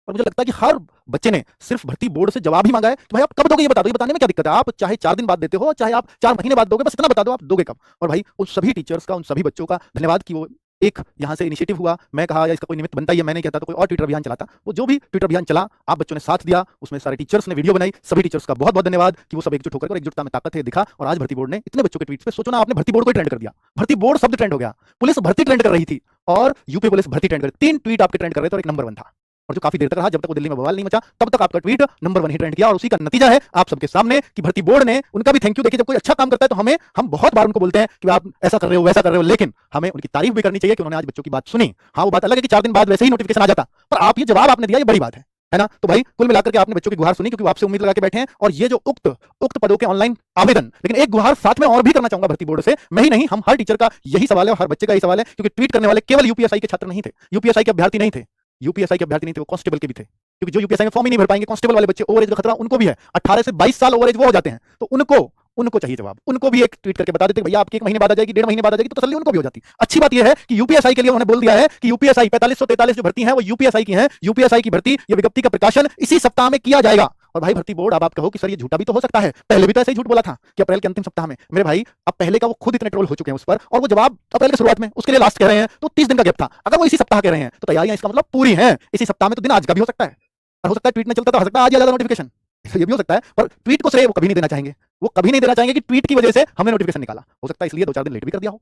और मुझे लगता है कि हर बच्चे ने सिर्फ भर्ती बोर्ड से जवाब ही मांगा है कि भाई आप कब दोगे, ये बता दो। ये बताने में क्या दिक्कत है? आप चाहे 4 दिन बाद देते हो, चाहे आप 4 महीने बाद दोगे, बस इतना बता दो आप दोगे कब। और भाई उन सभी टीचर्स का, उन सभी बच्चों का धन्यवाद कि वो एक यहाँ से इनिशिएटिव हुआ। मैं कहा या इसका कोई निमित्त बनता ही है, मैं नहीं कहता तो कोई और ट्विटर अभियान चलाता। वो जो भी ट्विटर अभियान चला, आप बच्चों ने साथ दिया, उसमें सारे टीचर्स ने वीडियो बनाई। सभी टीचर्स का बहुत बहुत धन्यवाद कि वो सब एकजुट होकर, और एकजुटता में ताकत है दिखा। और आज भर्ती बोर्ड ने इतने बच्चों के ट्वीट पे, सोचो ना, आपने भर्ती बोर्ड को ट्रेंड कर दिया। भर्ती बोर्ड शब्द ट्रेंड हो गया, पुलिस भर्ती ट्रेंड कर रही थी और यूपी पुलिस भर्ती ट्रेंड कर, 3 ट्वीट आपके ट्रेंड कर रहे थे और एक नंबर 1 था। और जो काफी देर तक रहा, जब तक वो दिल्ली में बवाल नहीं मचा, तब तक आपका ट्वीट नंबर 1 ही ट्रेंड किया। और उसी का नतीजा है आप सबके सामने कि भर्ती बोर्ड ने, उनका भी थैंक यू। देखिए, जब कोई अच्छा काम करता है तो हम बहुत बार उनको बोलते हैं कि आप ऐसा कर रहे हो, वैसा कर रहे हो, लेकिन हमें उनकी तारीफ भी करनी चाहिए कि उन्होंने आज बच्चों की बात सुनी। हाँ, वो बात अलग है कि 4 दिन बाद वैसे ही नोटिफिकेशन आ जाता, पर आप ये जवाब आपने दिया, ये बड़ी बात है ना। तो भाई कुल मिलाकर के आपने बच्चों की गुहार सुनी, क्योंकि वो आपसे उम्मीद लगा के बैठे हैं। और ये जो उक्त पदों के ऑनलाइन आवेदन, लेकिन एक गुहार साथ में और भी करना चाहूंगा भर्ती बोर्ड से। मैं ही नहीं, हम हर टीचर का यही सवाल है और हर बच्चे का यही सवाल है, क्योंकि ट्वीट करने वाले केवल यूपीएसआई के छात्र नहीं थे, यूपीएसआई के अभ्यर्थी नहीं थे, यूपीएसआई के अभ्यर्थी नहीं थे, वो कांस्टेबल के भी थे। क्योंकि जो यूपीएसआई में फॉर्म ही नहीं भर पाएंगे, कांस्टेबल वाले बच्चे, ओवर एज का खतरा उनको भी है। 18 से 22 साल ओवर एज वो हो जाते हैं, तो उनको चाहिए जवाब। उनको भी एक ट्वीट करके बता देते भैया आपकी 1 महीने बाद आ जाएगी, 1.5 महीने बाद आ जाएगी, तो तसल्ली उनको भी हो जाती। अच्छी बात यह है कि यूपीएसआई के लिए उन्होंने बोल दिया है कि यूपीएसआई 4543 जो भर्ती है वो यूपीएसआई की है। यूपीएसआई की भर्ती, ये विज्ञप्ति का प्रकाशन इसी सप्ताह में किया जाएगा। और भाई भर्ती बोर्ड, अब आप कहो कि सर ये झूठा भी तो हो सकता है, पहले भी तो ऐसे ही झूठ बोला था कि अप्रैल के अंतिम सप्ताह में। मेरे भाई, अब पहले का वो खुद इतने ट्रोल हो चुके हैं उस पर, और वो जवाब अप्रैल की शुरुआत में, उसके लिए लास्ट कह रहे हैं, तो 30 दिन का गैप था। अगर वो इसी सप्ताह कह रहे हैं तो तैयारियां इसका मतलब पूरी हैं इसी सप्ताह में। तो दिन आज का भी हो सकता है, और हो सकता है ट्वीट में चलता तो हो सकता है आज आ जाता नोटिफिकेशन, ये भी हो सकता है। पर ट्वीट को श्रेय वो कभी नहीं देना चाहेंगे, वो कभी नहीं देना चाहेंगे कि ट्वीट की वजह से हमने नोटिफिकेशन निकाला। हो सकता है इसलिए 2-4 दिन लेट भी कर दिया हो,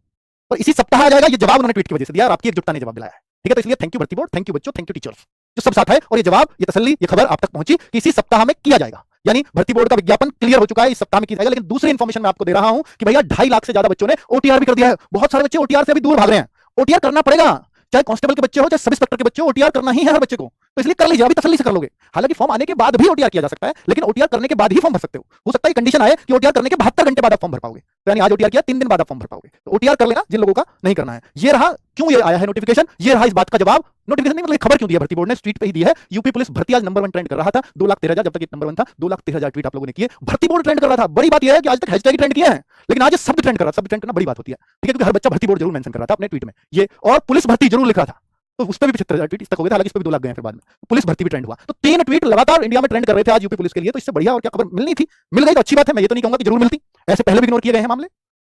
पर इसी सप्ताह आ जाएगा। ये जवाब उन्होंने ट्वीट की वजह से दिया और आपकी एकजुटता ने जवाब दिलाया है। ठीक है, तो इसलिए थैंक यू भर्ती बोर्ड, थैंक यू बच्चों, थैंक यू टीचर्स, जो सब साथ है। और ये जवाब, ये तसल्ली, ये खबर आप तक पहुंची कि इसी सप्ताह में किया जाएगा। यानी भर्ती बोर्ड का विज्ञापन क्लियर हो चुका है, इस सप्ताह में किया जाएगा। लेकिन दूसरी इंफॉर्मेशन मैं आपको दे रहा हूं कि भैया 2.5 लाख से ज्यादा बच्चों ने ओटीआर भी कर दिया है। बहुत सारे बच्चे ओटीआर से अभी दूर भाग रहे हैं। ओटीआर करना पड़ेगा, चाहे कांस्टेबल के बच्चे हो, चाहे सब इंस्पेक्टर के बच्चे हो, ओटीआर करना ही है हर बच्चे को। तो इसलिए कर लीजिए, अभी तसल्ली से कर लोगे। हालांकि फॉर्म आने के बाद भी ओटीआर किया जा सकता है, लेकिन ओटीआर करने के बाद ही फॉर्म भर सकते हो सकता है कंडीशन आए कि ओटीआर करने के 72 घंटे बाद आप फॉर्म भर पाओगे। तो यानी आज ओटीआर किया, 3 दिन बाद आप फॉर्म भर पाओगे। तो ओटीआर कर लेना जिन लोगों का नहीं करना है। ये रहा क्यों ये आया है नोटिफिकेशन, ये रहा इस बात का जवाब। नोटिफिकेशन नहीं मतलब खबर क्यों दी है भर्ती बोर्ड ने, ट्वीट पे ही दी है। यूपी पुलिस भर्ती आज नंबर 1 ट्रेंड कर रहा था, 2,13,000 जब तक ये नंबर 1 था, 2,13,000 ट्वीट आप लोगों ने किए, भर्ती बोर्ड ट्रेंड कर रहा था। बड़ी बात यह है कि आज तक हैशटैग ट्रेंड किया है, लेकिन आज शब्द ट्रेंड कर रहा है। शब्द ट्रेंड करना बड़ी बात होती है, ठीक है, क्योंकि हर बच्चा भर्ती बोर्ड जरूर मेंशन कर रहा था अपने ट्वीट में ये, और पुलिस भर्ती जरूर लिख रहा था। तो उस पर भी 75,000 ट्वीट इस तक हो गए थे, हालांकि इस पर भी 2 लाख गए फिर बाद में। पुलिस भर्ती भी ट्रेंड हुआ, तो 3 ट्वीट लगातार इंडिया में ट्रेंड कर रहे थे आज यूपी पुलिस के लिए। तो इससे बढ़िया और क्या खबर मिलनी थी, मिल गई तो अच्छी बात है। मैं ये तो नहीं कहूंगा कि जरूर मिलती, ऐसे पहले भी इग्नोर किए गए हैं मामले,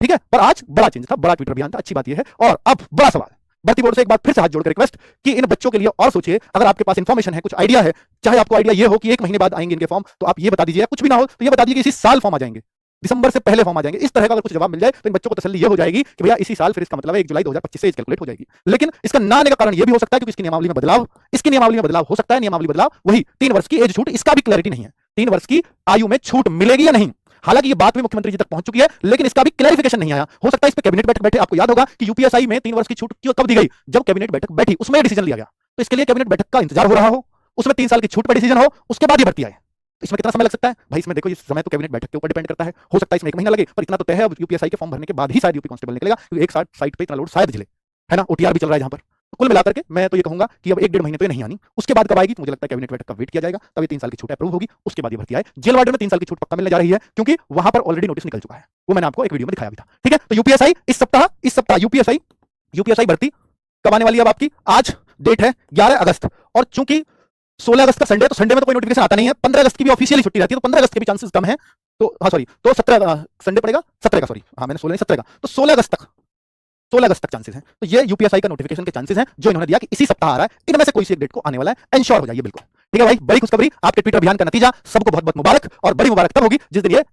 ठीक है, पर आज बड़ा चेंज था, बड़ा ट्विटर अभियान था, अच्छी बात यह है। और अब बड़ा सवाल, भर्ती बोर्ड से एक बार फिर से हाथ जोड़कर रिक्वेस्ट कि इन बच्चों के लिए और सोचिए। अगर आपके पास इंफॉर्मेशन है, कुछ आइडिया है, चाहे आपको आइडिया ये हो कि 1 महीने बाद आएंगे इनके फॉर्म, तो आप ये बता दीजिए। कुछ भी ना हो तो ये बता दीजिए कि इसी साल फॉर्म आ जाएंगे, दिसंबर से पहले फॉर्म आ जाएंगे। इस तरह का अगर कुछ जवाब मिल जाए तो इन बच्चों को तसल्ली ये हो जाएगी कि भैया इसी साल, फिर इसका मतलब है 1 जुलाई 2025 से एज कैलकुलेट हो जाएगी। लेकिन इसका ना आने का कारण ये भी हो सकता है क्योंकि इसकी नियमावली में बदलाव हो सकता है। नियमावली बदलाव, वही 3 वर्ष की एज छूट, इसका भी क्लैरिटी नहीं है 3 वर्ष की आयु में छूट मिलेगी या नहीं। हालांकि ये बात भी मुख्यमंत्री जी तक पहुंच चुकी है, लेकिन इसका भी क्लैरिफिकेशन नहीं आया। हो सकता है इस पे कैबिनेट बैठक बैठे, आपको याद होगा कि यूपीएसआई में 3 वर्ष की छूट कब दी गई, जब कैबिनेट बैठक बैठी, उसमें डिसीजन लिया गया। तो इसके लिए कैबिनेट बैठक का इंतजार हो रहा हो, उसमें 3 साल की छूट पर डिसीजन हो, उसके बाद ही भर्ती आए। इसमें कितना समय लग सकता है भाई? इसमें देखो, ये समय तो कैबिनेट बैठक के ऊपर डिपेंड करता है। हो सकता है इसमें 1 महीना लगे, पर इतना तो तय है अब यूपीएसआई के फॉर्म भरने के बाद ही शायद यूपी कांस्टेबल निकलेगा, क्योंकि एक साइड पे इतना लोड शायद झेले, है ना। ओटीआर भी चल रहा है जहां पर। तो कुल मिलाकर के मैं तो ये कहूंगा कि अब 1-1.5 महीने तो ये नहीं आनी, उसके बाद कब आएगी तो मुझे लगता है कैबिनेट बैठक का वेट किया जाएगा, तब ये 3 साल की छूट अप्रूव होगी, उसके बाद ये भर्ती आए। जेल वार्डन में 3 साल की छूट पक्का मिलने जा रही है, क्योंकि वहां पर ऑलरेडी नोटिस निकल चुका है, वो मैंने आपको एक वीडियो में दिखाया भी था, ठीक है। तो यूपीएसआई इस सप्ताह यूपीएसआई भर्ती कब आने वाली है अब आपकी? आज डेट है 11 अगस्त, और चूंकि 16 अगस्त का संडे, तो संडे में तो कोई नोटिफिकेशन आता नहीं है। 15 अगस्त की भी ऑफिशियली छुट्टी रहती है, तो 15 अगस्त के भी चांसेस कम है। तो हाँ सॉरी, तो 17 संडे पड़ेगा, 17 का, सॉरी हाँ मैंने 16 नहीं 17 का, तो 16 अगस्त तक चांसेस हैं। तो ये यूपीएसआई का नोटिफिकेशन के चांसेस हैं जो इन्होंने दिया कि इसी सप्ताह आ रहा है। इनमें से कोई सी एक डेट को आने वाला है, एंश्योर हो जाइए बिल्कुल, ठीक है भाई। बड़ी खुशखबरी, आपके ट्विटर अभियान का नतीजा सबको बहुत बहुत मुबारक, और बड़ी मुबारक तब होगी जिस दिन ये